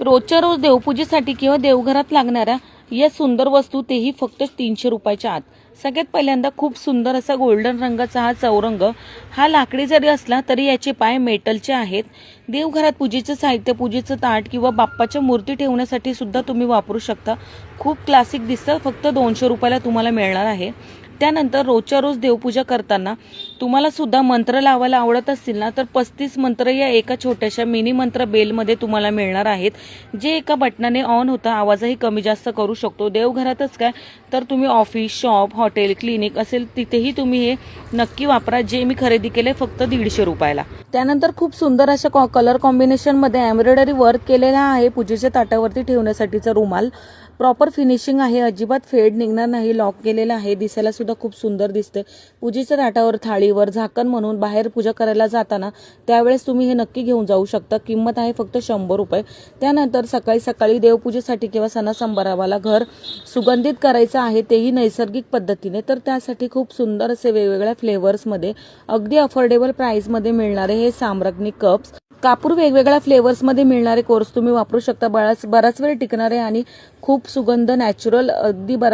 रोजच्या रोज देवपूजेसाठी किंवा देवघरात लागणाऱ्या या सुंदर वस्तू, तेही फक्त 300 रुपयाच्या आत. सगळ्यात पहिल्यांदा खूप सुंदर असा गोल्डन रंगाचा हा चौरंग. हा लाकडी जरी असला तरी याचे पाय मेटलचे आहेत. देवघरात पूजेचं साहित्य, पूजेचं ताट किंवा बाप्पाच्या मूर्ती ठेवण्यासाठी सुद्धा तुम्ही वापरू शकता. खूप क्लासिक दिसतं. फक्त 200 रुपयाला तुम्हाला मिळणार आहे. त्यानंतर रोजच्या रोज देवपूजा करताना तुम्हाला सुद्धा मंत्र लावायला आवडत असतील ना, तर 35 मंत्र या एका छोट्याशा मिनी मंत्र बेलमध्ये तुम्हाला मिळणार आहेत, जे एका बटनाने ऑन होतं. आवाजही कमी जास्त करू शकतो. देवघरातच काय, तर तुम्ही ऑफिस, शॉप, हॉटेल, क्लिनिक असेल तिथेही तुम्ही हे नक्की वापरा. जे मी खरेदी केले फक्त 150 रुपयाला. त्यानंतर खूप सुंदर अशा कलर कॉम्बिनेशनमध्ये एम्ब्रॉयडरी वर्क केलेला आहे. पूजेच्या ताटावरती ठेवण्यासाठीचा रुमाल. प्रॉपर फिनिशिंग आहे, अजिबात फेड निघणार नाही. लॉक केलेला आहे, दिसायला सुद्धा खूप सुंदर दिसते. पूजेच्या ताटावर, थाळीवर झाकण म्हणून बाहेर पूजा करायला जाताना त्यावेळेस तुम्ही हे नक्की घेऊन जाऊ शकता. किंमत आहे फक्त 100 रुपये. त्यानंतर सकाळी सकाळी देवपूजेसाठी किंवा सणासंभाराला घर सुगंधित करायचं आहे, तेही नैसर्गिक पद्धतीने. तर त्यासाठी खूप सुंदर असे वेगवेगळ्या फ्लेवर्समध्ये अगदी अफोर्डेबल प्राइसमध्ये मिळणारे हे साम्राज्ञी कप्स. कापूर वेगवेगळ्या फ्लेवर्समध्ये मिळणारे कोर्स तुम्ही वापरू शकता. बराच वेळ टिकणारे आणि खूप सुगंध, नॅचरल, अगदी बराच